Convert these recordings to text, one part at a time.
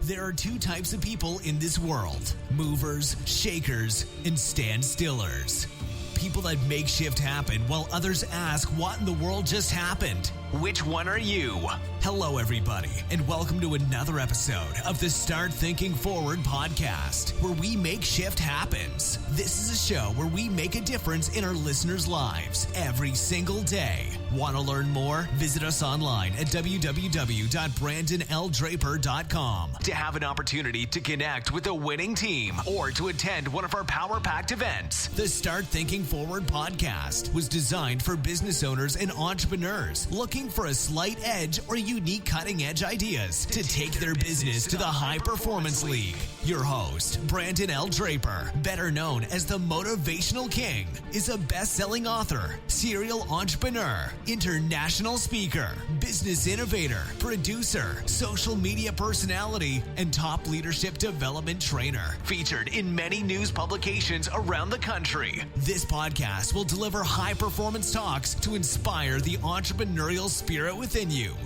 There are two types of people in this world: movers, shakers, and stand-stillers. People that make shift happen while others ask what in the world just happened. Which one are you? Hello, everybody, and welcome to another episode of the Start Thinking Forward podcast, where we make shift happens. This is a show where we make a difference in our listeners' lives every single day. Want to learn more? Visit us online at www.brandonldraper.com to have an opportunity to connect with a winning team or to attend one of our power-packed events. The Start Thinking Forward podcast was designed for business owners and entrepreneurs looking for a slight edge or unique cutting-edge ideas to take their business to the High Performance League. Your host, Brandon L. Draper, better known as the Motivational King, is a best-selling author, serial entrepreneur, international speaker, business innovator, producer, social media personality, and top leadership development trainer, featured in many news publications around the country. This podcast will deliver high-performance talks to inspire the entrepreneurial spirit within you.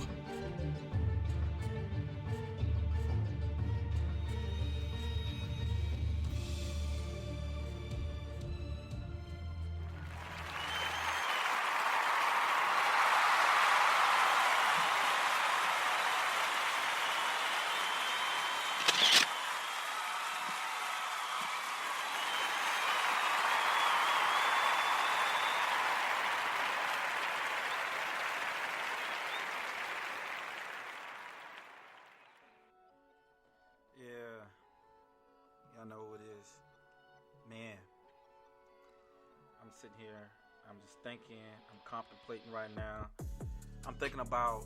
Y'all know who it is. Man, I'm sitting here, I'm just thinking, I'm contemplating right now. I'm thinking about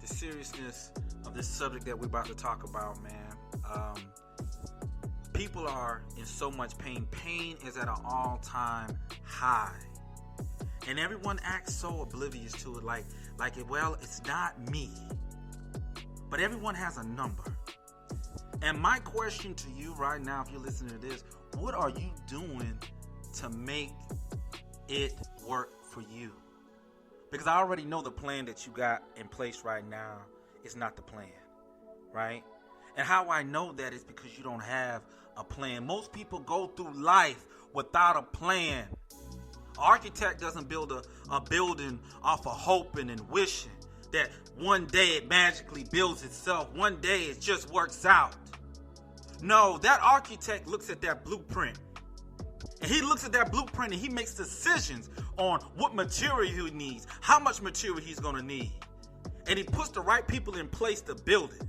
the seriousness of this subject that we're about to talk about, man. People are in so much pain. Pain is at an all-time high. And everyone acts so oblivious to it, like it's not me. But everyone has a number. And my question to you right now, if you're listening to this, what are you doing to make it work for you? Because I already know the plan that you got in place right now is not the plan, right? And how I know that is because you don't have a plan. Most people go through life without a plan. An architect doesn't build a building off of hoping and wishing that one day it magically builds itself. One day it just works out. No, that architect looks at that blueprint. And he looks at that blueprint and he makes decisions on what material he needs, how much material he's going to need. And he puts the right people in place to build it.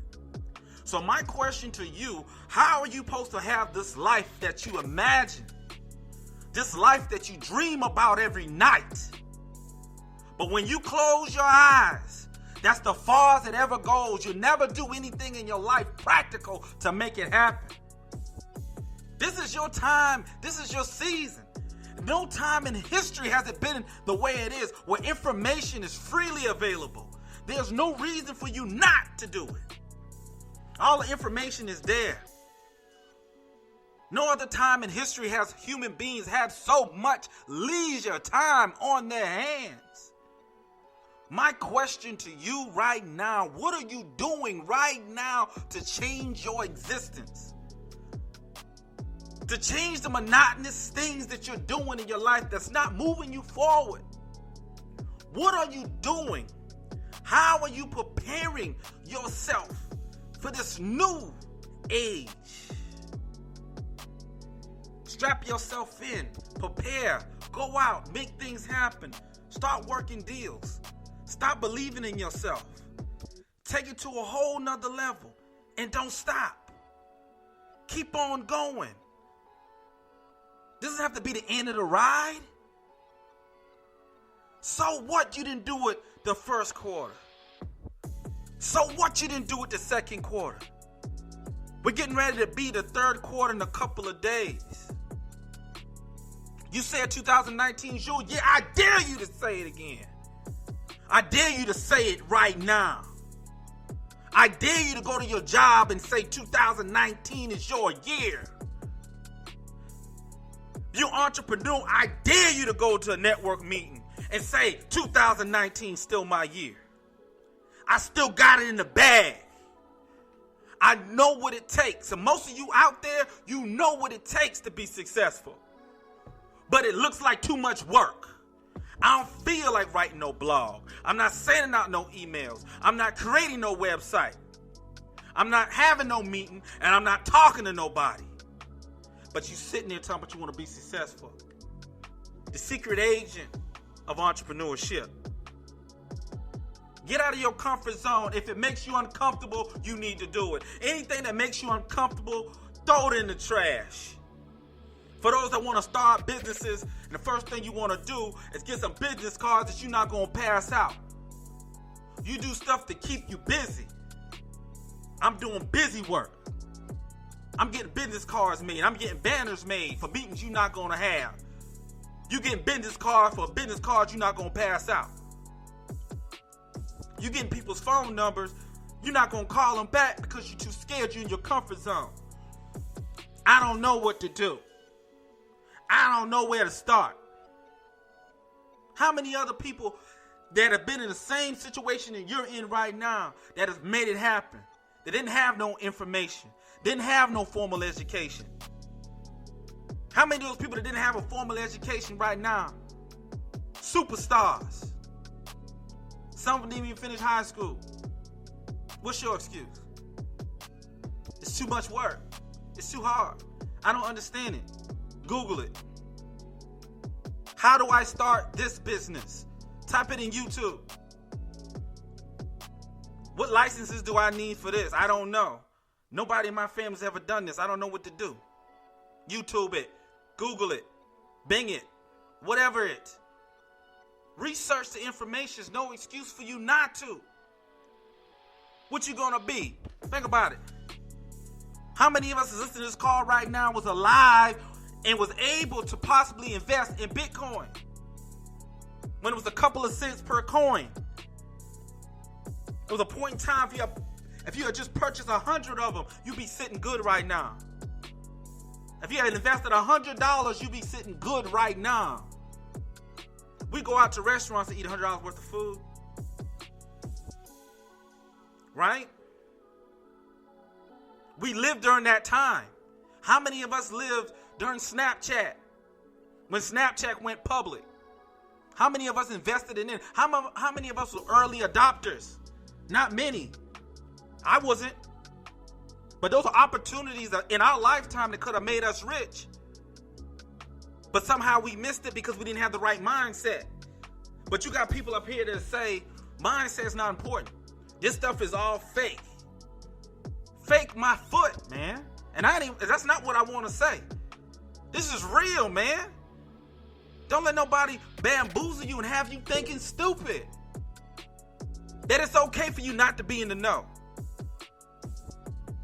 So my question to you, how are you supposed to have this life that you imagine? This life that you dream about every night? But when you close your eyes, that's the farthest it ever goes. You'll never do anything in your life practical to make it happen. This is your time. This is your season. No time in history has it been the way it is, where information is freely available. There's no reason for you not to do it. All the information is there. No other time in history has human beings had so much leisure time on their hands. My question to you right now, what are you doing right now to change your existence? To change the monotonous things that you're doing in your life that's not moving you forward? What are you doing? How are you preparing yourself for this new age? Strap yourself in, prepare, go out, make things happen, start working deals. Stop believing in yourself. Take it to a whole nother level and don't stop. Keep on going. Doesn't have to be the end of the ride. So what you didn't do it the first quarter? So what you didn't do it the second quarter? We're getting ready to be the third quarter in a couple of days. You said 2019 is your year. I dare you to say it again. I dare you to say it right now. I dare you to go to your job and say 2019 is your year. You entrepreneur, I dare you to go to a network meeting and say 2019 is still my year. I still got it in the bag. I know what it takes. And most of you out there, you know what it takes to be successful. But it looks like too much work. I don't feel like writing no blog. I'm not sending out no emails. I'm not creating no website. I'm not having no meeting, and I'm not talking to nobody. But you sitting there talking about you want to be successful. The secret agent of entrepreneurship. Get out of your comfort zone. If it makes you uncomfortable, you need to do it. Anything that makes you uncomfortable, throw it in the trash. For those that want to start businesses, and the first thing you want to do is get some business cards that you're not going to pass out. You do stuff to keep you busy. I'm doing busy work. I'm getting business cards made. I'm getting banners made for meetings you're not going to have. You getting business cards for business cards you're not going to pass out. You getting people's phone numbers. You're not going to call them back because you're too scared. You're in your comfort zone. I don't know what to do. I don't know where to start. How many other people that have been in the same situation that you're in right now that has made it happen? They didn't have no information. Didn't have no formal education. How many of those people that didn't have a formal education right now? Superstars. Some of them didn't even finish high school. What's your excuse? It's too much work. It's too hard. I don't understand it. Google it. How do I start this business? Type it in YouTube. What licenses do I need for this? I don't know. Nobody in my family's ever done this. I don't know what to do. YouTube it. Google it. Bing it. Whatever it. Research the information. There's no excuse for you not to. What you gonna be? Think about it. How many of us is listening to this call right now was alive and was able to possibly invest in Bitcoin when it was a couple of cents per coin? It was a point in time if you had just purchased 100 of them, you'd be sitting good right now. If you had invested $100, you'd be sitting good right now. We go out to restaurants to eat $100 worth of food. Right? We lived during that time. How many of us lived during Snapchat? When Snapchat went public? How many of us invested in it? How many of us were early adopters? Not many. I wasn't. But those are opportunities in our lifetime that could have made us rich. But somehow we missed it because we didn't have the right mindset. But you got people up here that say, mindset's not important. This stuff is all fake. Fake my foot, man. And that's not what I want to say. This is real, man. Don't let nobody bamboozle you and have you thinking stupid. That it's okay for you not to be in the know.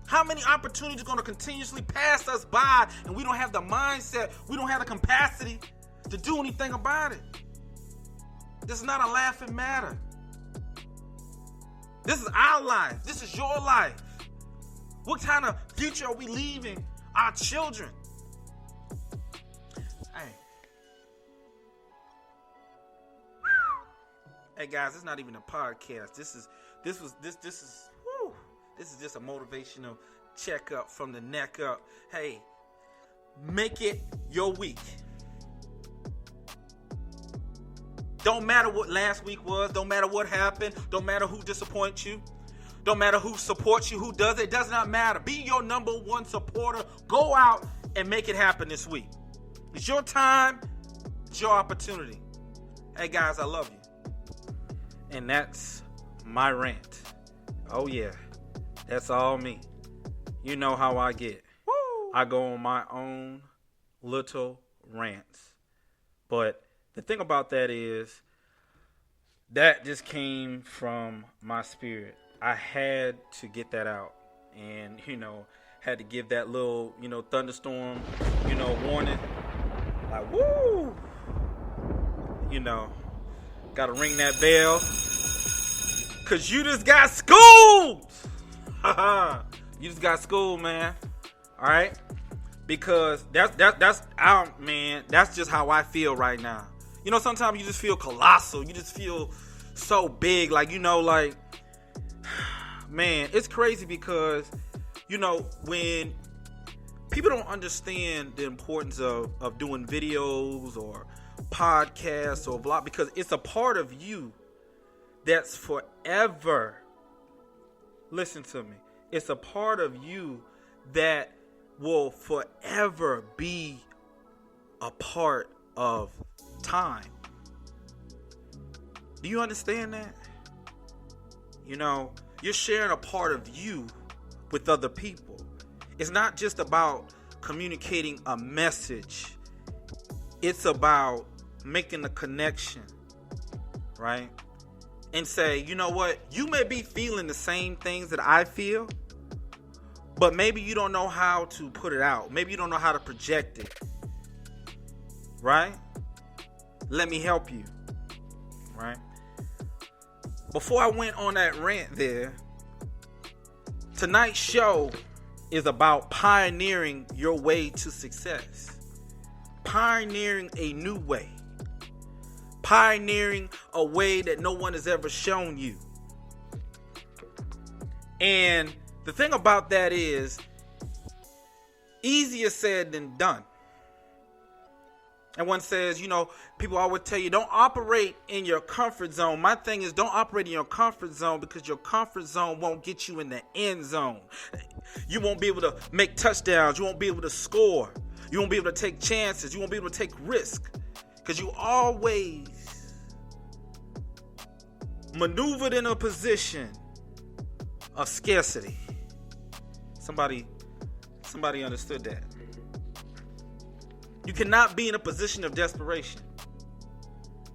How many opportunities are going to continuously pass us by and we don't have the mindset, we don't have the capacity to do anything about it? This is not a laughing matter. This is our life. This is your life. What kind of future are we leaving our children? Hey guys, it's not even a podcast. This is just a motivational checkup from the neck up. Hey, make it your week. Don't matter what last week was. Don't matter what happened. Don't matter who disappoints you. Don't matter who supports you, who does it. It does not matter. Be your number one supporter. Go out and make it happen this week. It's your time. It's your opportunity. Hey guys, I love you. And that's my rant. Oh yeah, that's all me. You know how I get. Woo! I go on my own little rants. But the thing about that is, that just came from my spirit. I had to get that out. And, had to give that little, thunderstorm, warning. Like, woo! Gotta ring that bell. Cause you just got schooled. You just got schooled, man. Alright? Because that's just how I feel right now. Sometimes you just feel colossal. You just feel so big. Man, it's crazy because when people don't understand the importance of doing videos or podcasts or vlog, because it's a part of you that's forever. Listen to me. It's a part of you that will forever be a part of time. Do you understand that? You're sharing a part of you with other people. It's not just about communicating a message. It's about making a connection, right? And say, you know what? You may be feeling the same things that I feel, but maybe you don't know how to put it out. Maybe you don't know how to project it, right? Let me help you, right? Before I went on that rant there, tonight's show is about pioneering your way to success. Pioneering a new way. Pioneering a way that no one has ever shown you. And the thing about that is, easier said than done. And one says, people always tell you, don't operate in your comfort zone. My thing is, don't operate in your comfort zone, because your comfort zone won't get you in the end zone. You won't be able to make touchdowns. You won't be able to score. You won't be able to take chances. You won't be able to take risks, because you always maneuvered in a position of scarcity. Somebody understood that. You cannot be in a position of desperation.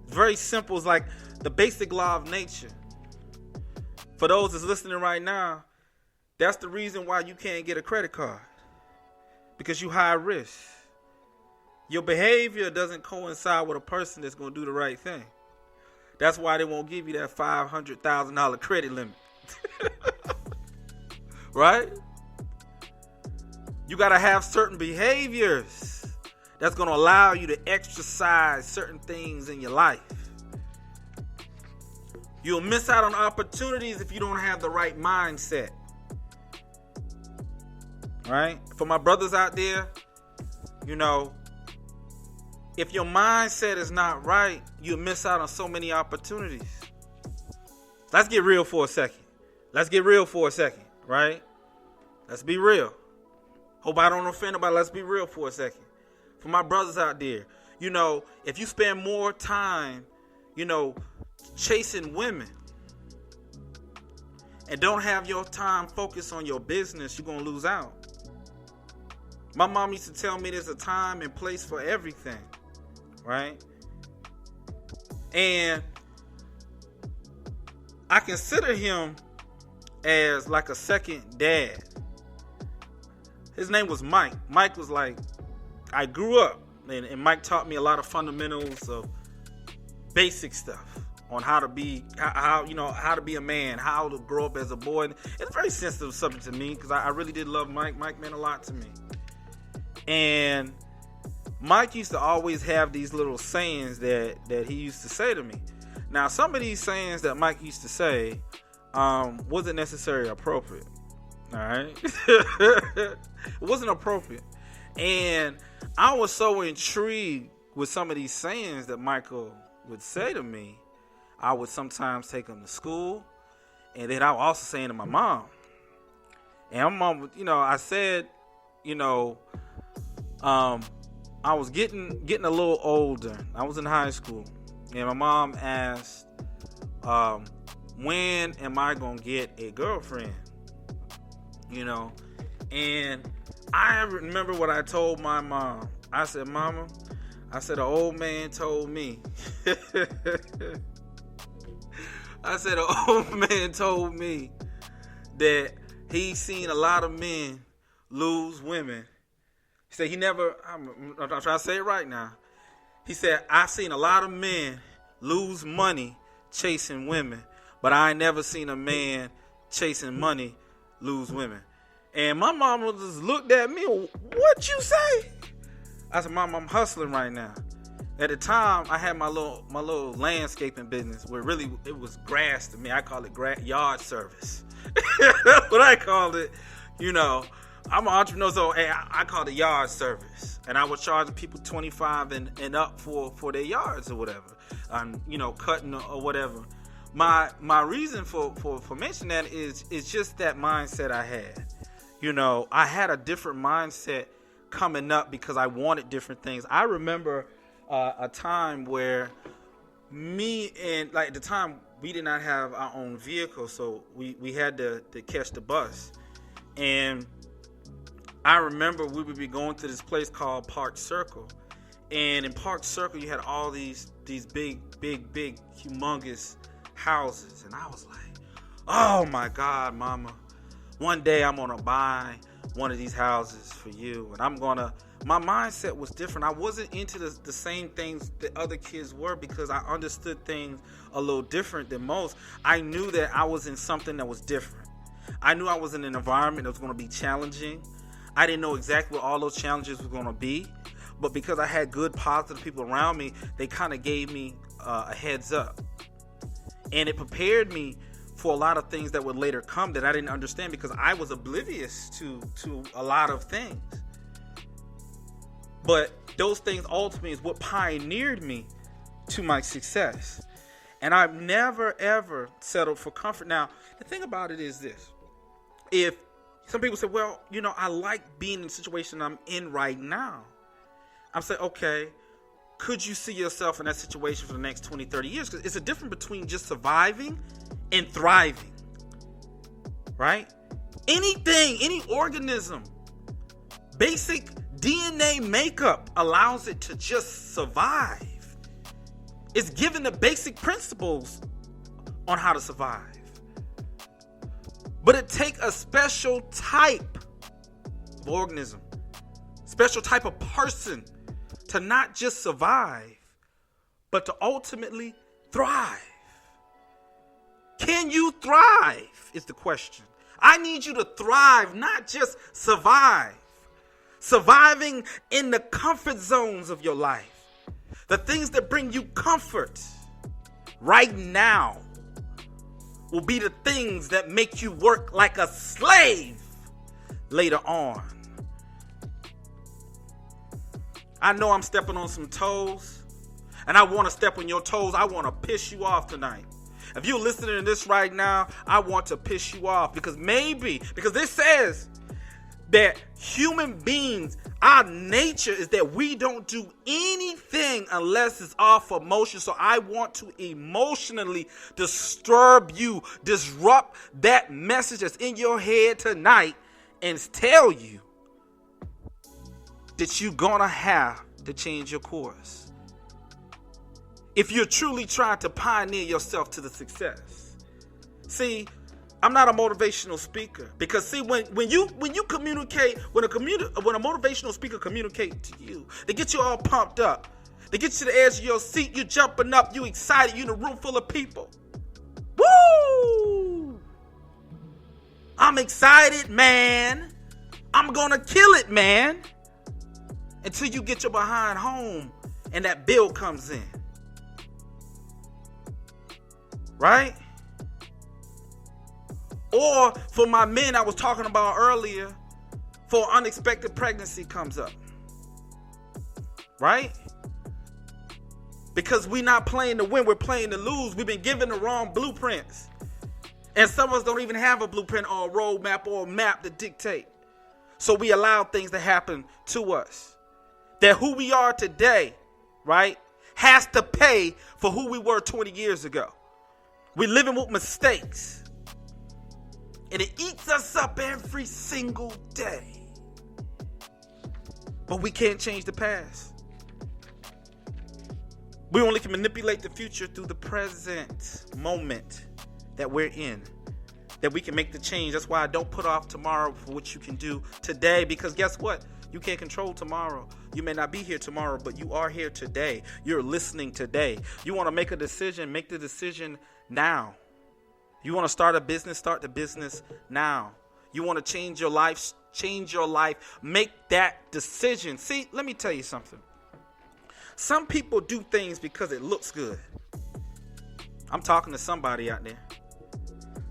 It's very simple. It's like the basic law of nature. For those that's listening right now, that's the reason why you can't get a credit card. Because you high risk. Your behavior doesn't coincide with a person that's going to do the right thing. That's why they won't give you that $500,000 credit limit. Right? You got to have certain behaviors that's going to allow you to exercise certain things in your life. You'll miss out on opportunities if you don't have the right mindset. Right? For my brothers out there, if your mindset is not right, you'll miss out on so many opportunities. Let's get real for a second. Right? Let's be real. Hope I don't offend nobody. Let's be real for a second. For my brothers out there, if you spend more time, chasing women and don't have your time focused on your business, you're going to lose out. My mom used to tell me there's a time and place for everything, right? And I consider him as like a second dad. His name was Mike. Mike was like, I grew up, and Mike taught me a lot of fundamentals of basic stuff on how to be, how to be a man, how to grow up as a boy. And it's a very sensitive subject to me, because I really did love Mike. Mike meant a lot to me. And Mike used to always have these little sayings that he used to say to me. Now, some of these sayings that Mike used to say wasn't necessarily appropriate. All right? It wasn't appropriate. And I was so intrigued with some of these sayings that Michael would say to me. I would sometimes take him to school, and then I was also saying to my mom. And my mom, I said, I was getting a little older. I was in high school, and my mom asked, when am I gonna get a girlfriend? And I remember what I told my mom. I said, Mama, an old man told me. I said, an old man told me that he's seen a lot of men lose women. He said I'm trying to say it right now. He said, I've seen a lot of men lose money chasing women, but I ain't never seen a man chasing money lose women. And my mama just looked at me, what you say? I said, Mom, I'm hustling right now. At the time, I had my little landscaping business where really it was grass to me. I call it yard service. That's what I called it. You know, I'm an entrepreneur, so hey, I call it yard service, and I was charging people $25 and up for their yards or whatever, you know, cutting or whatever. My reason for mentioning that is just that mindset I had. You know, I had a different mindset coming up because I wanted different things. I remember a time where me and, like, at the time we did not have our own vehicle, so we had to catch the bus. And I remember we would be going to this place called Park Circle. And in Park Circle, you had all these big, humongous houses. And I was like, oh my God, Mama, one day I'm going to buy one of these houses for you. And my mindset was different. I wasn't into the same things that other kids were because I understood things a little different than most. I knew that I was in something that was different. I knew I was in an environment that was going to be challenging. I didn't know exactly what all those challenges were going to be, but because I had good, positive people around me, they kind of gave me a heads up. And it prepared me for a lot of things that would later come that I didn't understand because I was oblivious to a lot of things. But those things ultimately is what pioneered me to my success. And I've never, ever settled for comfort. Now, the thing about it is this. If some people say, well, you know, I like being in the situation I'm in right now. I'm saying, okay, could you see yourself in that situation for the next 20, 30 years? Because it's a difference between just surviving and thriving, right? Anything, any organism, basic DNA makeup allows it to just survive. It's given the basic principles on how to survive. But it takes a special type of organism, special type of person to not just survive, but to ultimately thrive. Can you thrive is the question. I need you to thrive, not just survive. Surviving in the comfort zones of your life. The things that bring you comfort right now will be the things that make you work like a slave later on. I know I'm stepping on some toes, and I want to step on your toes. I want to piss you off tonight. If you're listening to this right now, I want to piss you off because this says that human beings, our nature is that we don't do anything unless it's off emotion. So I want to emotionally disturb you, disrupt that message that's in your head tonight and tell you that you're gonna have to change your course. If you're truly trying to pioneer yourself to the success. See, I'm not a motivational speaker because see when you communicate when a motivational speaker communicates to you, they get you all pumped up. They get you to the edge of your seat, you jumping up, you excited, you in a room full of people. Woo! I'm excited, man. I'm gonna kill it, man. Until you get your behind home and that bill comes in. Right? Or for my men I was talking about earlier, for unexpected pregnancy comes up. Right? Because we're not playing to win, we're playing to lose. We've been given the wrong blueprints. And some of us don't even have a blueprint or a roadmap or a map to dictate. So we allow things to happen to us. That who we are today, right, has to pay for who we were 20 years ago. We're living with mistakes. And it eats us up every single day. But we can't change the past. We only can manipulate the future through the present moment that we're in. That we can make the change. That's why I don't put off tomorrow for what you can do today. Because guess what? You can't control tomorrow. You may not be here tomorrow, but you are here today. You're listening today. You want to make a decision, make the decision now. You want to start a business, start the business now. You want to change your life, make that decision. See, let me tell you something. Some people do things because it looks good. I'm talking to somebody out there.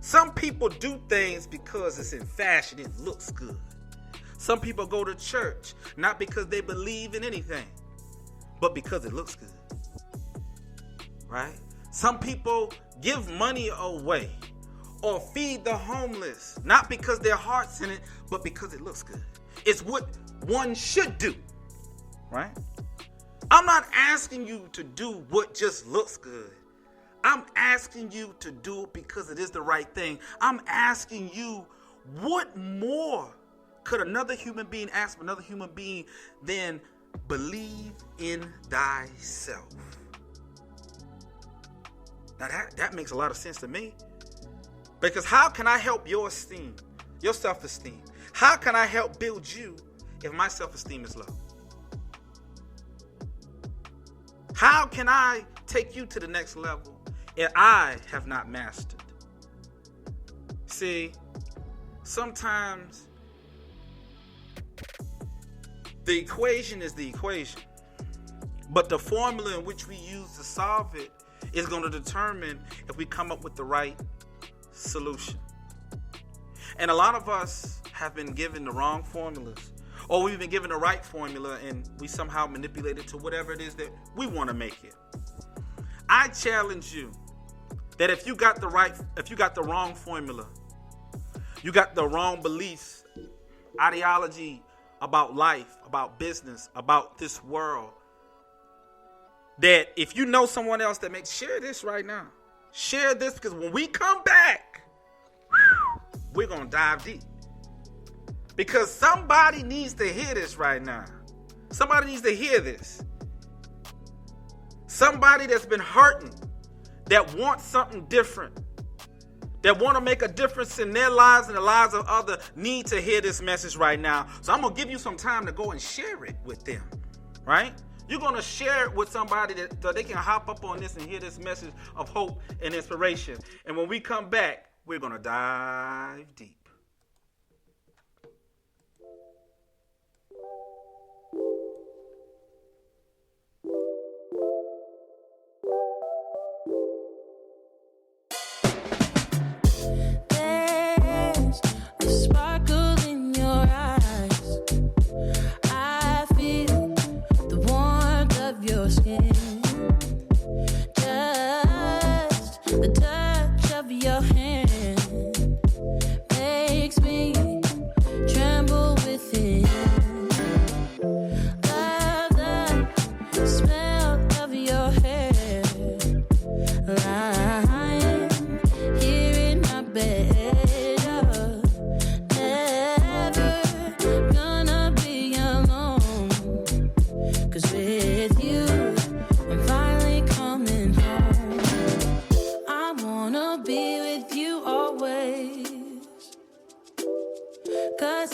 Some people do things because it's in fashion, it looks good. Some people go to church not because they believe in anything, but because it looks good. Right? Some people give money away or feed the homeless, not because their heart's in it, but because it looks good. It's what one should do. Right? I'm not asking you to do what just looks good. I'm asking you to do it because it is the right thing. I'm asking you, what more could another human being ask another human being than believe in thyself? Now that makes a lot of sense to me. Because how can I help your esteem, your self-esteem? How can I help build you if my self-esteem is low? How can I take you to the next level if I have not mastered? See, sometimes the equation is the equation, but the formula in which we use to solve it is going to determine if we come up with the right solution. And a lot of us have been given the wrong formulas, or we've been given the right formula and we somehow manipulate it to whatever it is that we want to make it. I challenge you that if you got the wrong formula, you got the wrong beliefs, ideology about life, about business, about this world, that if you know someone else that makes, share this right now. Share this, because when we come back, we're going to dive deep. Because somebody needs to hear this right now. Somebody needs to hear this. Somebody that's been hurting, that wants something different, that want to make a difference in their lives and the lives of others, need to hear this message right now. So I'm going to give you some time to go and share it with them, right? You're going to share it with somebody so they can hop up on this and hear this message of hope and inspiration. And when we come back, we're going to dive deep.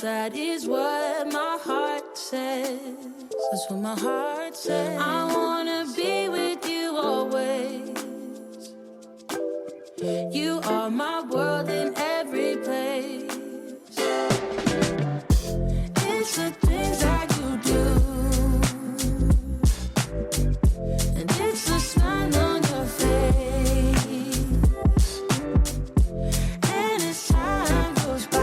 That is what my heart says. That's what my heart says. I wanna be with you always. You are my world in every place. It's the things that you do, and it's the smile on your face. And as time goes by,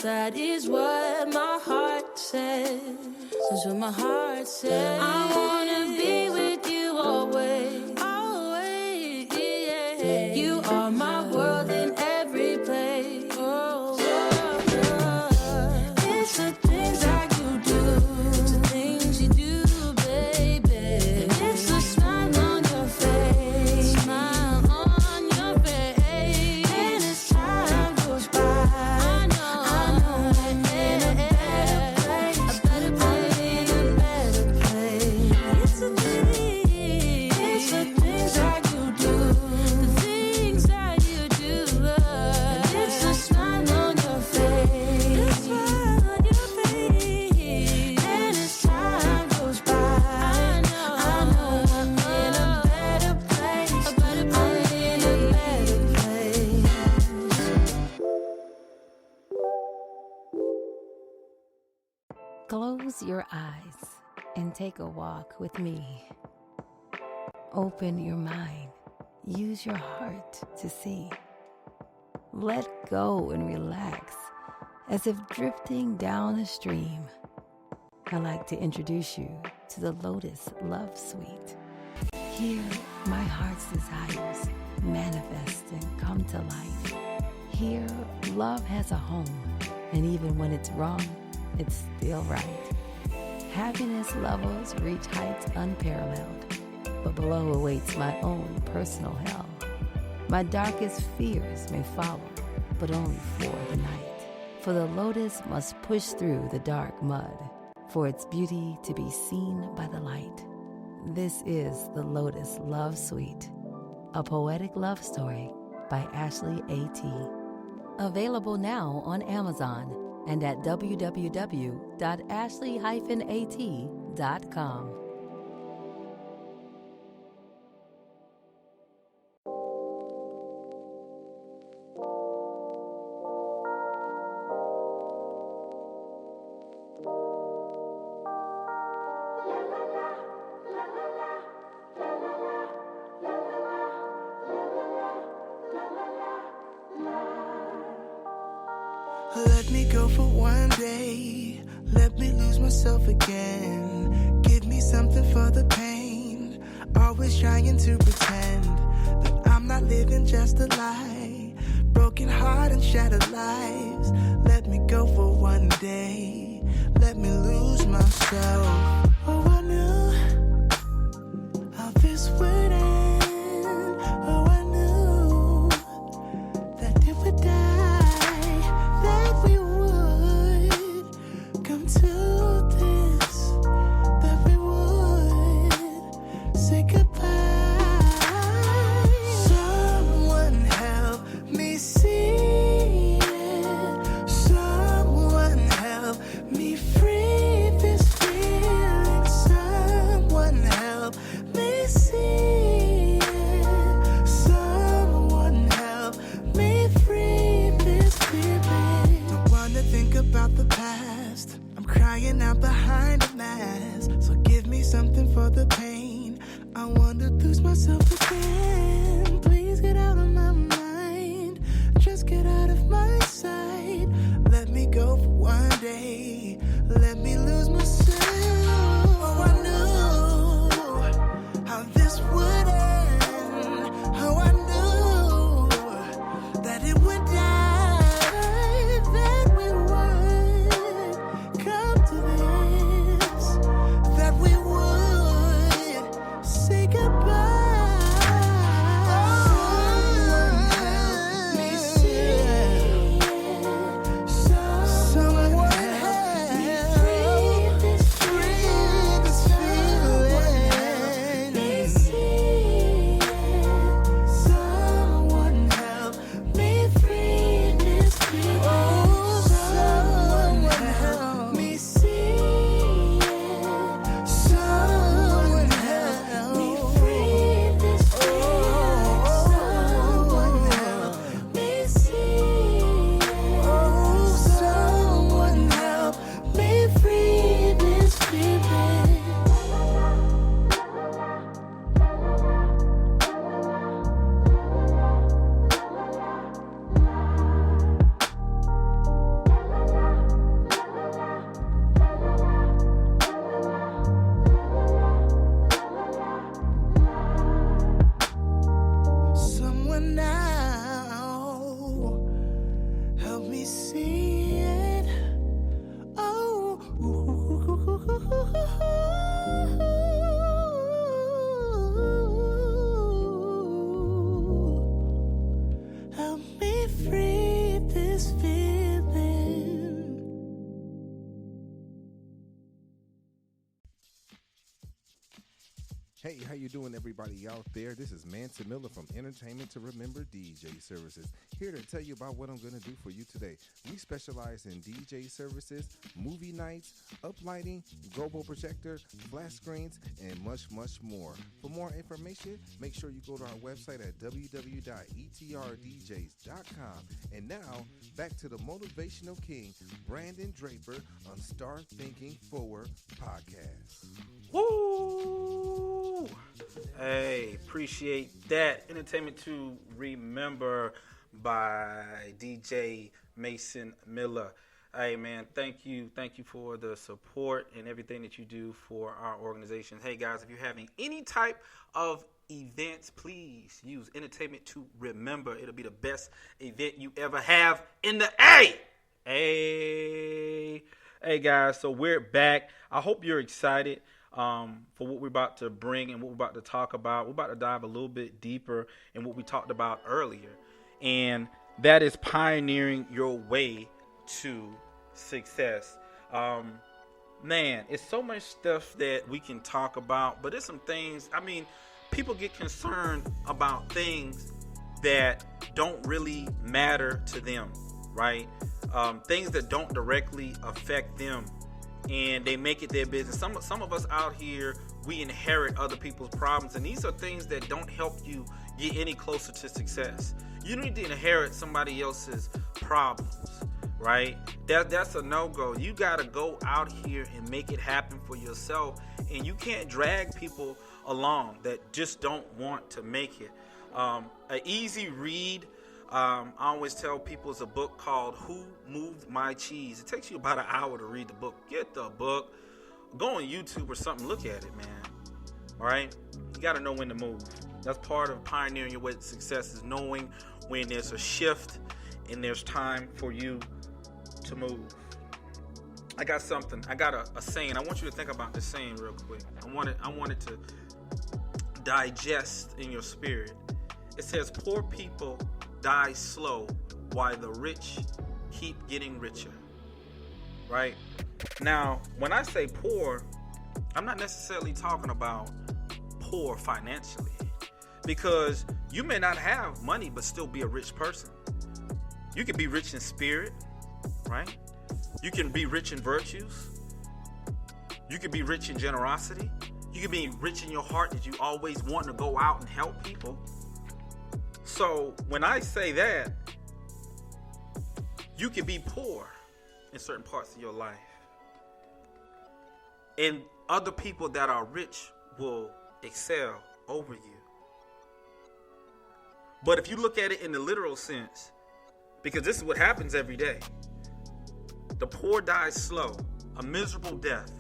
that is what my heart says. That's what my heart says. I wanna be with you always. Always, yeah. You are my world in every place. Oh, it's the things that you do. It's the things you do, baby. And it's the smile on your face. Smile on your face. And as time goes by, I'm in a better place. Close your eyes and take a walk with me. Open your mind. Use your heart to see. Let go and relax as if drifting down a stream. I'd like to introduce you to the Lotus Love Suite. Here, my heart's desires manifest and come to life. Here, love has a home, and even when it's wrong, it's still right. Happiness levels reach heights unparalleled, but below awaits my own personal hell. My darkest fears may follow, but only for the night. For the lotus must push through the dark mud, for its beauty to be seen by the light. This is the Lotus Love Suite, a poetic love story by Ashley A.T. Available now on Amazon and at www.ashley-at.com. Let me go for one day. Let me lose myself again. Give me something for the pain. Always trying to pretend that I'm not living just a lie. Broken heart and shattered lives. Let me go for one day. Let me lose myself. Oh, I knew how this would end. Oh, I knew that it would die. That we would come to this, that we would say goodbye. Someone help me see it. Someone help me free this feeling. Someone help me see it. Someone help me free this feeling. Don't wanna think about the past. I'm crying out behind a mask. So give me something for the pain. I wanna lose myself again. Please get out of my mind. Just get out of my sight. Let me go for one day. Let me lose myself. Oh, I knew how this would end. Oh, I knew that it would die. That we would come to this. That we would say goodbye. Hey, how you doing, everybody out there? This is Manson Miller from Entertainment to Remember DJ Services, here to tell you about what I'm going to do for you today. We specialize in DJ services, movie nights, uplighting, global projector, flat screens, and much, much more. For more information, make sure you go to our website at www.etrDJs.com. And now, back to the motivational king, Brandon Draper, on Start Thinking Forward podcast. Woo! Hey, appreciate that. Entertainment to Remember by DJ Mason Miller. Hey, man, thank you. Thank you for the support and everything that you do for our organization. Hey, guys, if you're having any type of events, please use Entertainment to Remember. It'll be the best event you ever have in the A. Hey, guys, so we're back. I hope you're excited for what we're about to bring and what we're about to talk about. We're about to dive a little bit deeper in what we talked about earlier, and that is pioneering your way to success. Man, it's so much stuff that we can talk about, but there's some things, people get concerned about things that don't really matter to them, right? Things that don't directly affect them, and they make it their business. Some of us out here, we inherit other people's problems, and these are things that don't help you get any closer to success. You need to inherit somebody else's problems, right? That's a no-go. You got to go out here and make it happen for yourself, and you can't drag people along that just don't want to make it. An easy read, I always tell people, it's a book called Who Moved My Cheese. It takes you about an hour to read the book. Get the book. Go on YouTube or something. Look at it, man. All right? You got to know when to move. That's part of pioneering your way to success, is knowing when there's a shift and there's time for you to move. I got something. I got a saying. I want you to think about this saying real quick. I want it to digest in your spirit. It says, poor people die slow while the rich keep getting richer. Right? Now, when I say poor, I'm not necessarily talking about poor financially, because you may not have money but still be a rich person. You can be rich in spirit, right? You can be rich in virtues. You can be rich in generosity. You can be rich in your heart, that you always want to go out and help people. So when I say that, you can be poor in certain parts of your life, and other people that are rich will excel over you. But if you look at it in the literal sense, because this is what happens every day, the poor die slow, a miserable death,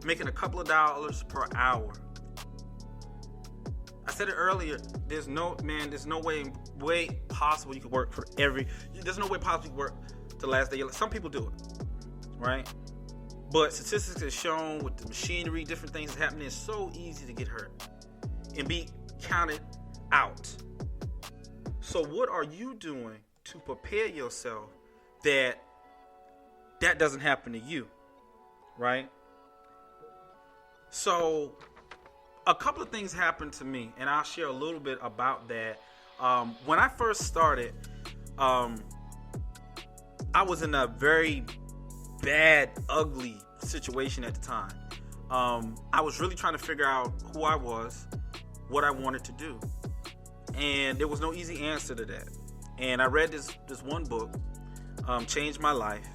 making a couple of dollars per hour. I said it earlier, there's no way possible you could work there's no way possible you could work the last day of your life. Some people do it, right? But statistics have shown with the machinery, different things happening, it's so easy to get hurt and be counted out. So what are you doing to prepare yourself that doesn't happen to you, right? So a couple of things happened to me, and I'll share a little bit about that. When I first started, I was in a very bad, ugly situation at the time. I was really trying to figure out who I was, what I wanted to do, and there was no easy answer to that. And I read this one book, changed my life,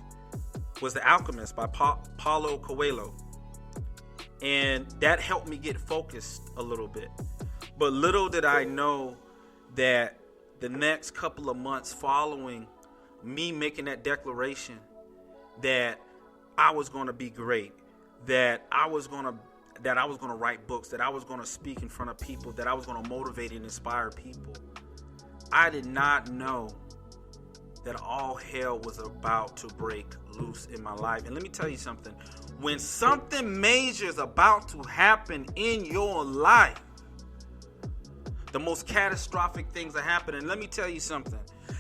was The Alchemist by Paulo Coelho. And that helped me get focused a little bit. But little did I know that the next couple of months following me making that declaration that I was going to be great, that I was going to write books, that I was going to speak in front of people, that I was going to motivate and inspire people, I did not know that all hell was about to break loose in my life. And let me tell you something. When something major is about to happen in your life, the most catastrophic things are happening. Let me tell you something.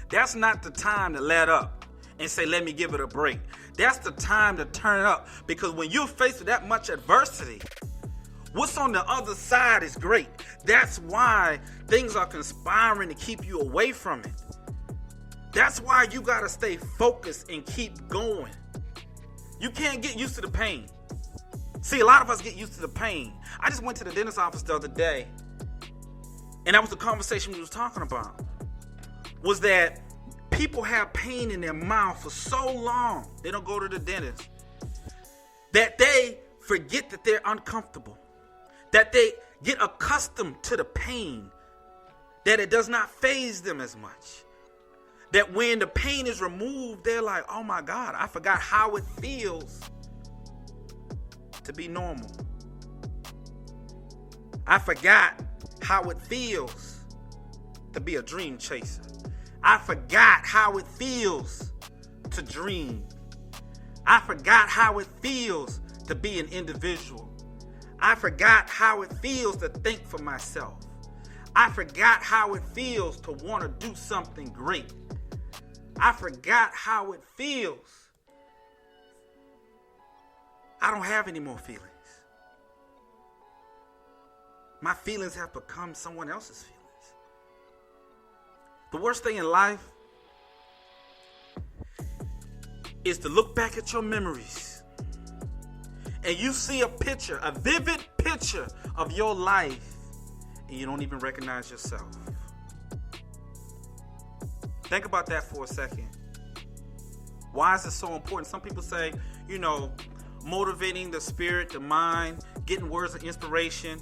That's not the time to let up and say, let me give it a break. That's the time to turn up, because when you're faced with that much adversity, What's on the other side is great. That's why things are conspiring to keep you away from it. That's why you gotta stay focused and keep going. You can't get used to the pain. See, a lot of us get used to the pain. I just went to the dentist's office the other day, and that was the conversation we was talking about. Was that people have pain in their mouth for so long, they don't go to the dentist, that they forget that they're uncomfortable, that they get accustomed to the pain, that it does not faze them as much. That when the pain is removed, they're like, oh my God, I forgot how it feels to be normal. I forgot how it feels to be a dream chaser. I forgot how it feels to dream. I forgot how it feels to be an individual. I forgot how it feels to think for myself. I forgot how it feels to want to do something great. I forgot how it feels. I don't have any more feelings. My feelings have become someone else's feelings. The worst thing in life is to look back at your memories and you see a picture, a vivid picture of your life, and you don't even recognize yourself. Think about that for a second. Why is it so important? Some people say, motivating the spirit, the mind, getting words of inspiration,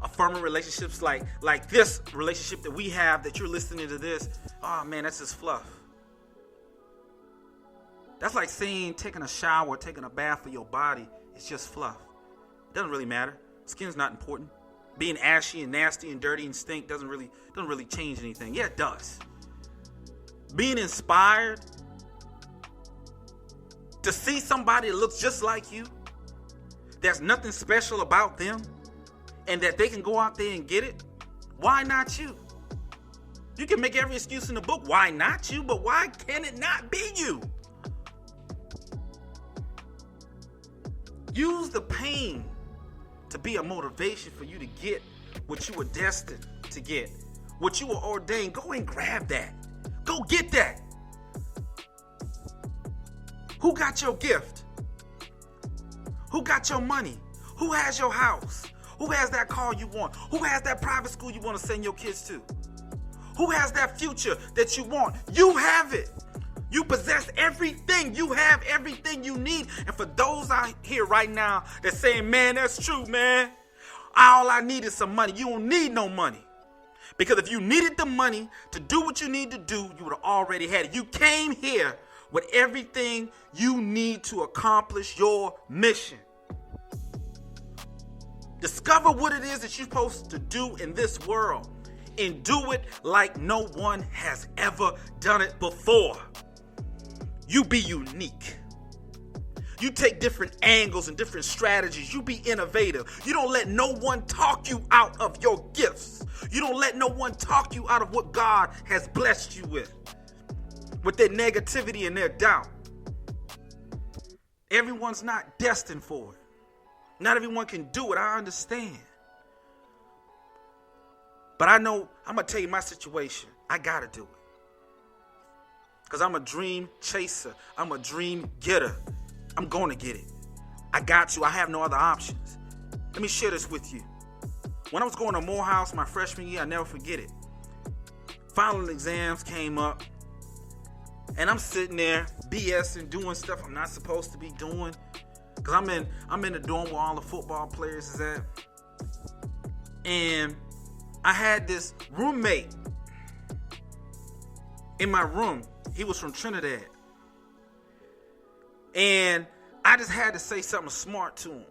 affirming relationships like this relationship that we have, that you're listening to this. Oh man, that's just fluff. That's like saying taking a shower, taking a bath for your body. It's just fluff. It doesn't really matter. Skin's not important. Being ashy and nasty and dirty and stink doesn't really change anything. Yeah, it does. Being inspired to see somebody that looks just like you, there's nothing special about them, and that they can go out there and get it, why not you? You can make every excuse in the book, why not you? But why can it not be you? Use the pain to be a motivation for you to get what you were destined to get, what you were ordained. Go and grab that. Go get that. Who got your gift? Who got your money? Who has your house? Who has that car you want? Who has that private school you want to send your kids to? Who has that future that you want? You have it. You possess everything. You have everything you need. And for those out here right now that's saying, man, that's true, man. All I need is some money. You don't need no money. Because if you needed the money to do what you need to do, you would have already had it. You came here with everything you need to accomplish your mission. Discover what it is that you're supposed to do in this world, and do it like no one has ever done it before. You be unique. You take different angles and different strategies. You be innovative. You don't let no one talk you out of your gifts. You don't let no one talk you out of what God has blessed you with their negativity and their doubt. Everyone's not destined for it. Not everyone can do it. I understand. But I know, I'm going to tell you my situation. I got to do it. Because I'm a dream chaser. I'm a dream getter. I'm going to get it. I got to. I have no other options. Let me share this with you. When I was going to Morehouse my freshman year, I'll never forget it. Final exams came up. And I'm sitting there BSing, doing stuff I'm not supposed to be doing. Because I'm in the dorm where all the football players is at. And I had this roommate in my room. He was from Trinidad. And I just had to say something smart to him.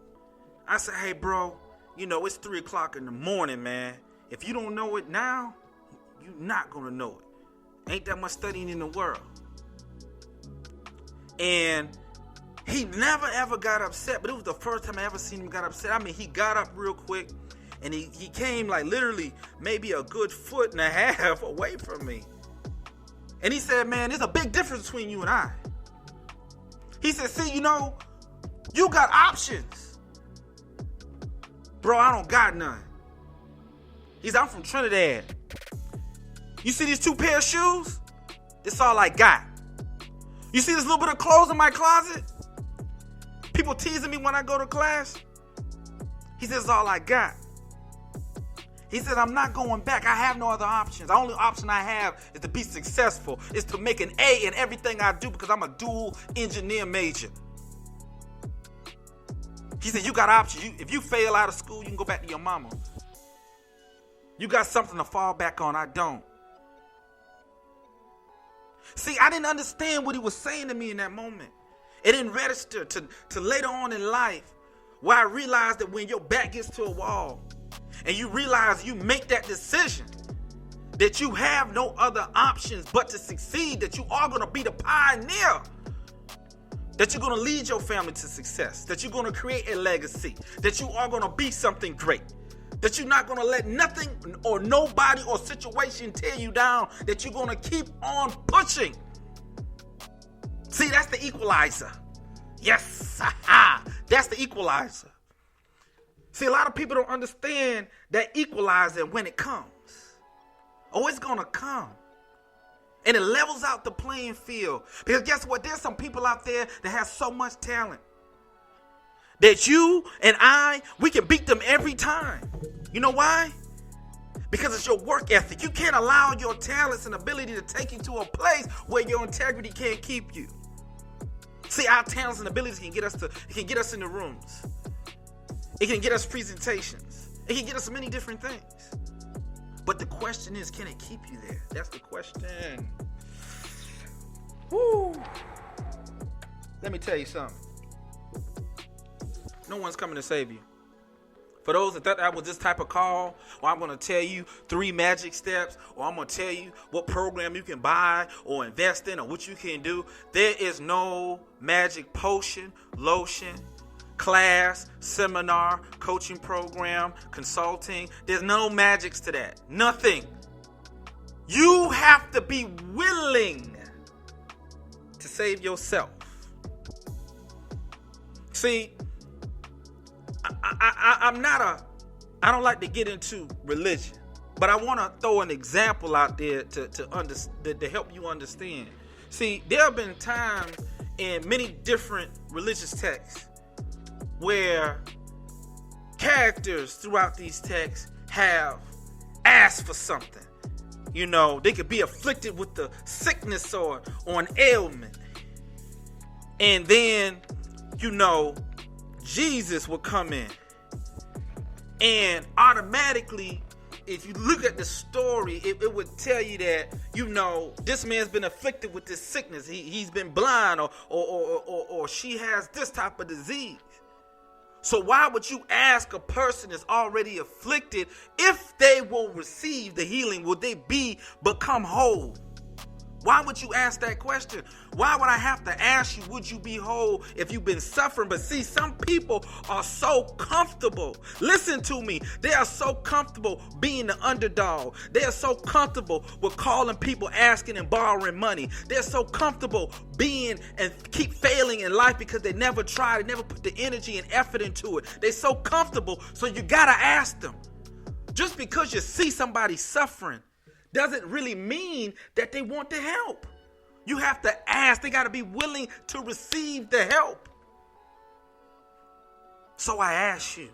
I said, hey, bro, it's 3 o'clock in the morning, man. If you don't know it now, you're not going to know it. Ain't that much studying in the world. And he never, ever got upset, but it was the first time I ever seen him got upset. I mean, he got up real quick, and he came like literally maybe a good 1.5 feet away from me. And he said, man, there's a big difference between you and I. He said, see, you got options. Bro, I don't got none. He said, I'm from Trinidad. You see these 2 pair of shoes? That's all I got. You see this little bit of clothes in my closet? People teasing me when I go to class. He says, that's all I got. He said, I'm not going back. I have no other options. The only option I have is to be successful, is to make an A in everything I do because I'm a dual engineer major. He said, you got options. If you fail out of school, you can go back to your mama. You got something to fall back on. I don't. See, I didn't understand what he was saying to me in that moment. It didn't register to later on in life where I realized that when your back gets to a wall and you realize you make that decision, that you have no other options but to succeed, that you are going to be the pioneer, that you're going to lead your family to success, that you're going to create a legacy, that you are going to be something great, that you're not going to let nothing or nobody or situation tear you down, that you're going to keep on pushing. See, that's the equalizer. Yes, that's the equalizer. See, a lot of people don't understand that equalizer when it comes. Oh, it's going to come. And it levels out the playing field. Because guess what? There's some people out there that have so much talent that you and we can beat them every time. You know why? Because it's your work ethic. You can't allow your talents and ability to take you to a place where your integrity can't keep you. See, our talents and abilities can get us in the rooms. It can get us presentations. It can get us many different things. But the question is, can it keep you there? That's the question. Woo. Let me tell you something. No one's coming to save you. For those that thought that was this type of call, or I'm going to tell you 3 magic steps, or I'm going to tell you what program you can buy or invest in or what you can do, there is no magic potion, lotion, class, seminar, coaching program, consulting. There's no magics to that. Nothing. You have to be willing to save yourself. See, I don't like to get into religion, but I want to throw an example out there to help you understand. See, there have been times in many different religious texts where characters throughout these texts have asked for something. You know, they could be afflicted with the sickness or an ailment. And then, you know, Jesus would come in. And automatically, if you look at the story, it would tell you that, you know, this man's been afflicted with this sickness. He's been blind or she has this type of disease. So why would you ask a person that's already afflicted if they will receive the healing? Will they become whole? Why would you ask that question? Why would I have to ask you, would you be whole if you've been suffering? But see, some people are so comfortable. Listen to me. They are so comfortable being the underdog. They are so comfortable with calling people, asking and borrowing money. They're so comfortable being and keep failing in life because they never tried, they never put the energy and effort into it. They're so comfortable, so you gotta ask them. Just because you see somebody suffering doesn't really mean that they want the help. You have to ask. They got to be willing to receive the help. So I ask you,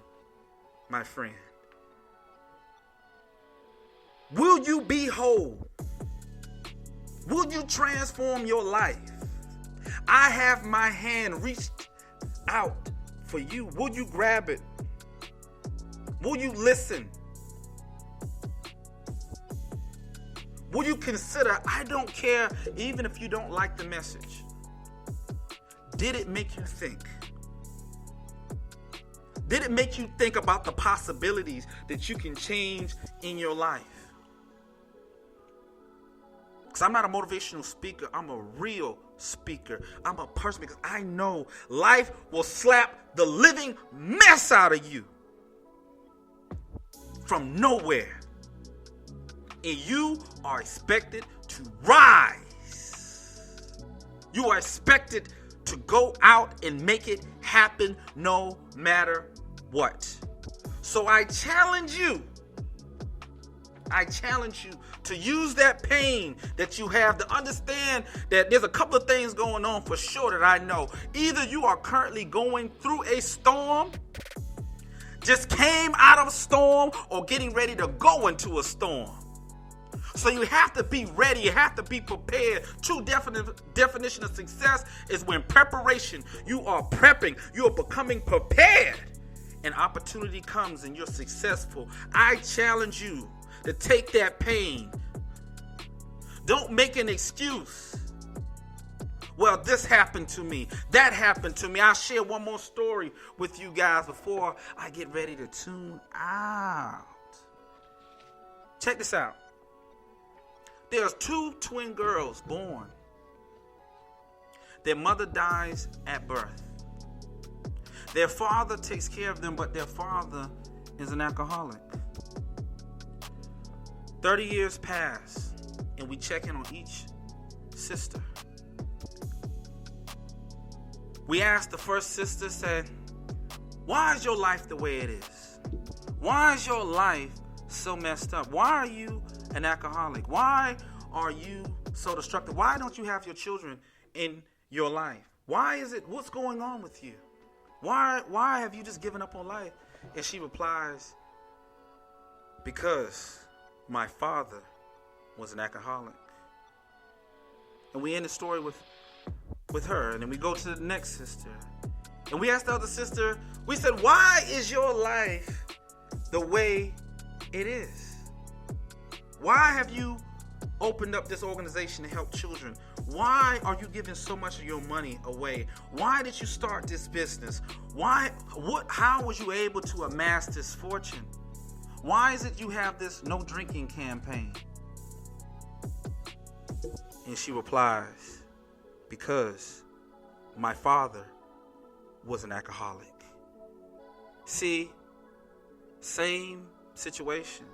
my friend, will you be whole? Will you transform your life? I have my hand reached out for you. Will you grab it? Will you listen? Will you consider, I don't care even if you don't like the message. Did it make you think? Did it make you think about the possibilities that you can change in your life? Because I'm not a motivational speaker. I'm a real speaker. I'm a person because I know life will slap the living mess out of you from nowhere. And you are expected to rise. You are expected to go out and make it happen no matter what. So I challenge you to use that pain that you have to understand that there's a couple of things going on for sure that I know. Either you are currently going through a storm, just came out of a storm, or getting ready to go into a storm. So you have to be ready. You have to be prepared. True definition of success is when preparation, you are prepping, you are becoming prepared. An opportunity comes and you're successful. I challenge you to take that pain. Don't make an excuse. Well, this happened to me. That happened to me. I'll share one more story with you guys before I get ready to tune out. Check this out. There's 2 twin girls born. Their mother dies at birth. Their father takes care of them, but their father is an alcoholic. 30 years pass, and we check in on each sister. We asked the first sister, said, why is your life the way it is? Why is your life so messed up? Why are you an alcoholic? Why are you so destructive? Why don't you have your children in your life? Why is it? What's going on with you? Why have you just given up on life? And she replies, because my father was an alcoholic. And we end the story with her. And then we go to the next sister. And we asked the other sister, we said, why is your life the way it is? Why have you opened up this organization to help children? Why are you giving so much of your money away? Why did you start this business? How was you able to amass this fortune? Why is it you have this no drinking campaign? And she replies, because my father was an alcoholic. See, same situation.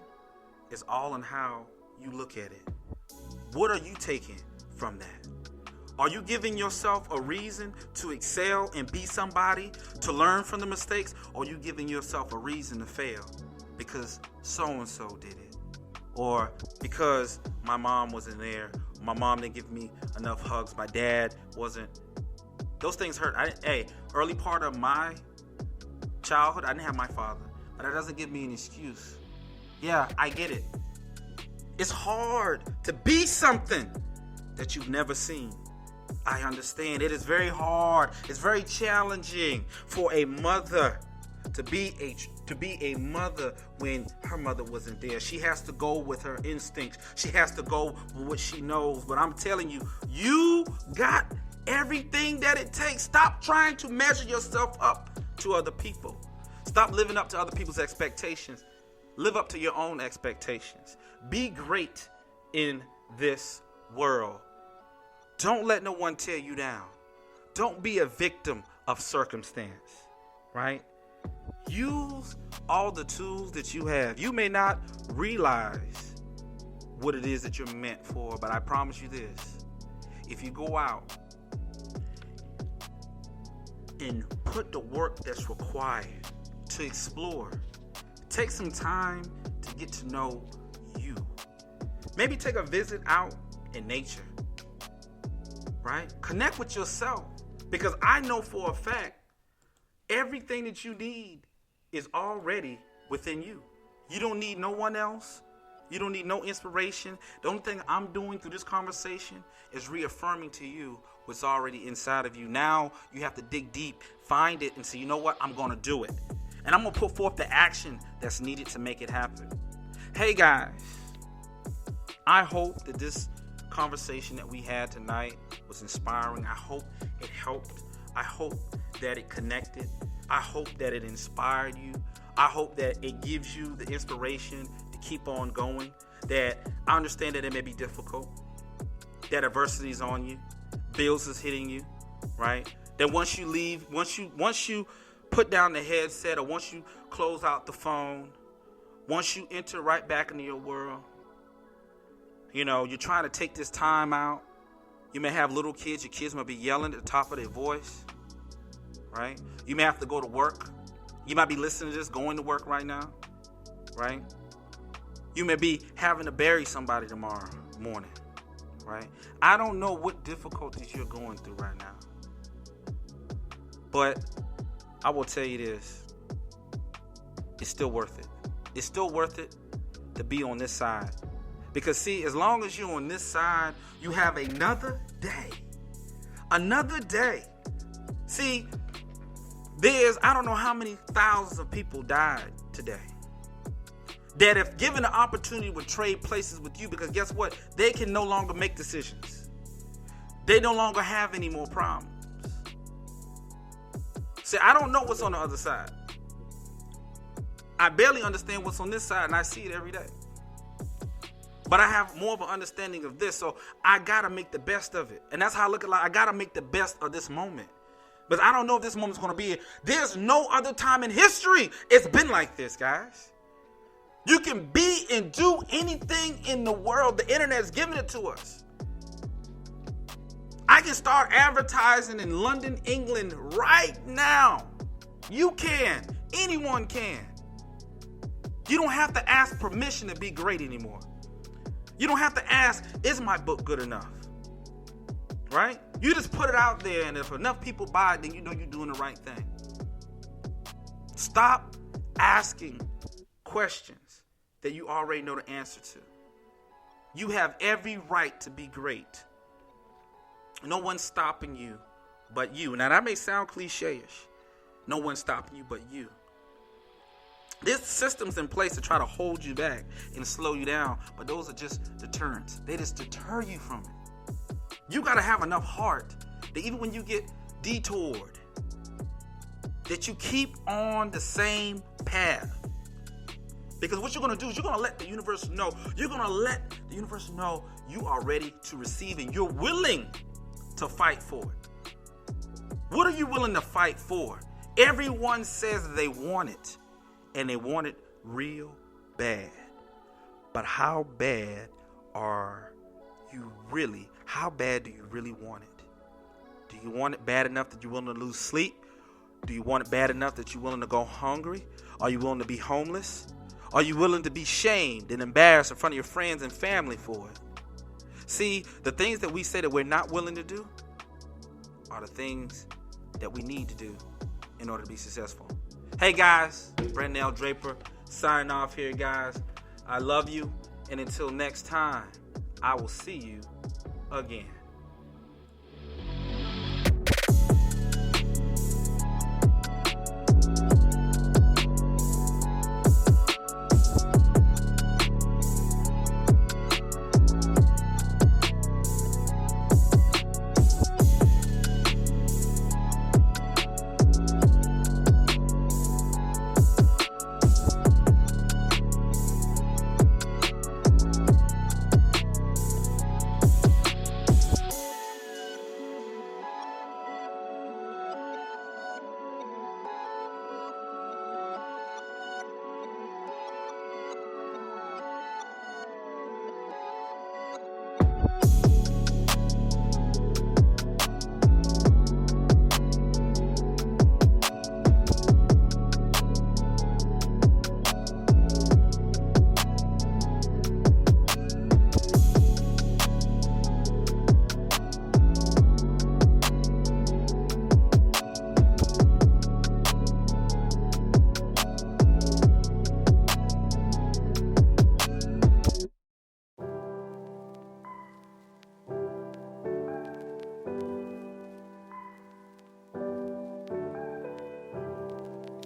Is all in how you look at it. What are you taking from that? Are you giving yourself a reason to excel and be somebody, to learn from the mistakes? Or are you giving yourself a reason to fail because so-and-so did it? Or because my mom wasn't there, my mom didn't give me enough hugs, my dad wasn't. Those things hurt. Early part of my childhood, I didn't have my father. But that doesn't give me an excuse. Yeah, I get it. It's hard to be something that you've never seen. I understand. It is very hard. It's very challenging for a mother to be a mother when her mother wasn't there. She has to go with her instincts. She has to go with what she knows. But I'm telling you, you got everything that it takes. Stop trying to measure yourself up to other people. Stop living up to other people's expectations. Live up to your own expectations. Be great in this world. Don't let no one tear you down. Don't be a victim of circumstance, right? Use all the tools that you have. You may not realize what it is that you're meant for, but I promise you this. If you go out and put the work that's required to explore, take some time to get to know you. Maybe take a visit out in nature, right? Connect with yourself, because I know for a fact everything that you need is already within you. You don't need no one else. You don't need no inspiration. The only thing I'm doing through this conversation is reaffirming to you what's already inside of you. Now you have to dig deep, find it, and say, you know what? I'm going to do it. And I'm going to put forth the action that's needed to make it happen. Hey guys, I hope that this conversation that we had tonight was inspiring. I hope it helped. I hope that it connected. I hope that it inspired you. I hope that it gives you the inspiration to keep on going. That I understand that it may be difficult, that adversity is on you, bills is hitting you, right? That once you leave, once you put down the headset, or once you close out the phone, once you enter right back into your world, you know, you're trying to take this time out. You may have little kids. Your kids might be yelling at the top of their voice, right? You may have to go to work. You might be listening to this going to work right now, right? You may be having to bury somebody tomorrow morning, right? I don't know what difficulties you're going through right now. But I will tell you this. It's still worth it. It's still worth it to be on this side. Because see, as long as you're on this side, you have another day. Another day. See, I don't know how many thousands of people died today that if given the opportunity would trade places with you, because guess what? They can no longer make decisions. They no longer have any more problems. See, I don't know what's on the other side. I barely understand what's on this side, and I see it every day. But I have more of an understanding of this, so I got to make the best of it. And that's how I look at life. I got to make the best of this moment. But I don't know if this moment's going to be it. There's no other time in history it's been like this, guys. You can be and do anything in the world. The internet's giving it to us. I can start advertising in London, England right now. You can. Anyone can. You don't have to ask permission to be great anymore. You don't have to ask, is my book good enough? Right? You just put it out there, and if enough people buy it, then you know you're doing the right thing. Stop asking questions that you already know the answer to. You have every right to be great. No one's stopping you but you. Now, that may sound cliche-ish. No one's stopping you but you. There's systems in place to try to hold you back and slow you down, but those are just deterrents. They just deter you from it. You got to have enough heart that even when you get detoured, that you keep on the same path. Because what you're going to do is you're going to let the universe know. You're going to let the universe know you are ready to receive and you're willing to fight for it. What are you willing to fight for? Everyone says they want it, and they want it real bad. But how bad are you really? How bad do you really want it? Do you want it bad enough that you're willing to lose sleep? Do you want it bad enough that you're willing to go hungry? Are you willing to be homeless? Are you willing to be shamed and embarrassed in front of your friends and family for it? See, the things that we say that we're not willing to do are the things that we need to do in order to be successful. Hey guys, Brandell Draper signing off here, guys. I love you, and until next time, I will see you again.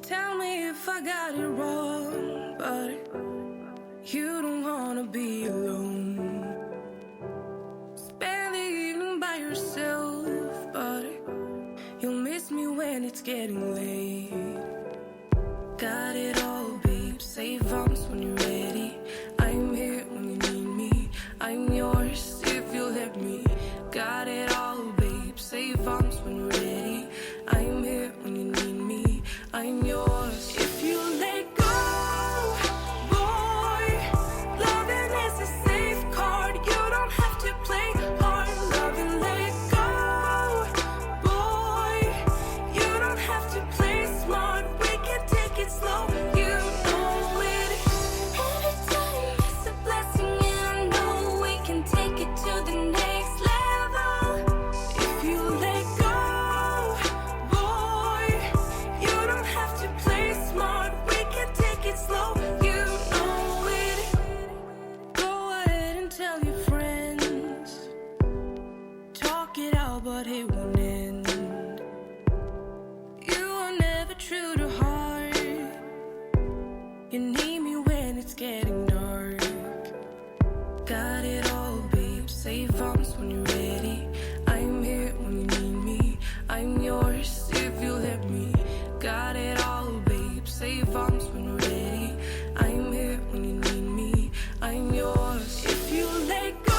Tell me if I got it wrong, but you don't wanna be alone. Spend the evening by yourself, but you'll miss me when it's getting late. Got it all, babe. Say vamps when you're ready. I'm here when you need me. I'm yours if you'll let me. Got it all, babe. Say vamps when you're ready. I'm here when you need me. I'm yours if you let go, boy. Loving is a safe card. You don't have to play hard. Love and let go, boy. You don't have to play smart. We can take when it's getting dark. Got it all, babe. Say arms when you're ready. I'm here when you need me. I'm yours if you let me. Got it all, babe. Say arms when you're ready. I'm here when you need me. I'm yours if you let go.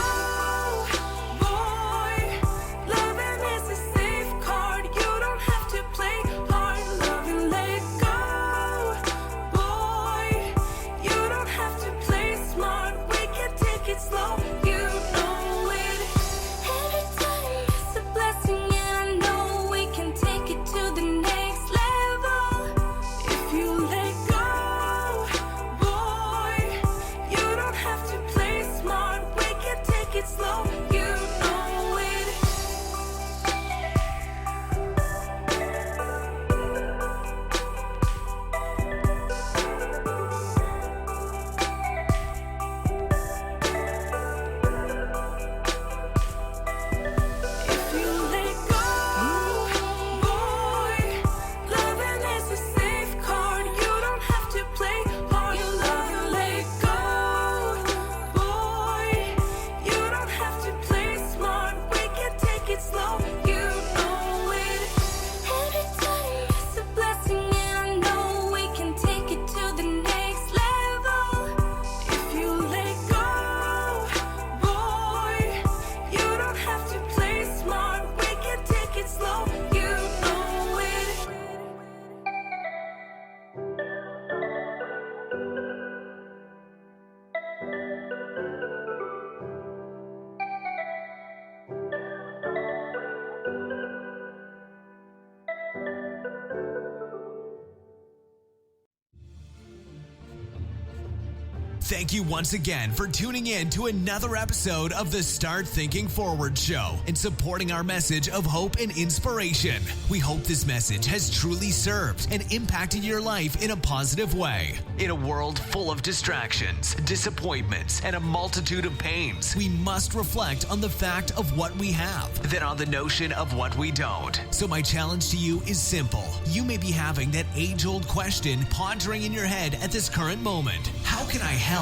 Thank you once again for tuning in to another episode of the Start Thinking Forward show and supporting our message of hope and inspiration. We hope this message has truly served and impacted your life in a positive way. In a world full of distractions, disappointments, and a multitude of pains, we must reflect on the fact of what we have, then on the notion of what we don't. So my challenge to you is simple. You may be having that age-old question pondering in your head at this current moment. How can I help?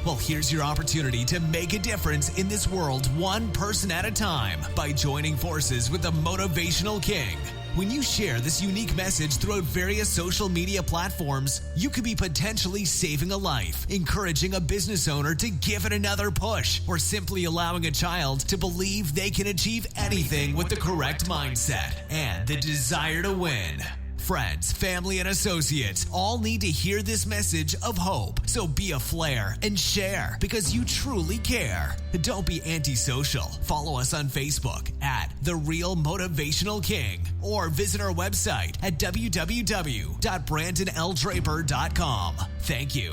Well, here's your opportunity to make a difference in this world one person at a time by joining forces with the Motivational King. When you share this unique message throughout various social media platforms, you could be potentially saving a life, encouraging a business owner to give it another push, or simply allowing a child to believe they can achieve anything with the correct mindset and the desire to win. Friends, family, and associates all need to hear this message of hope. So be a flare and share because you truly care. Don't be antisocial. Follow us on Facebook at The Real Motivational King or visit our website at www.brandonldraper.com. Thank you.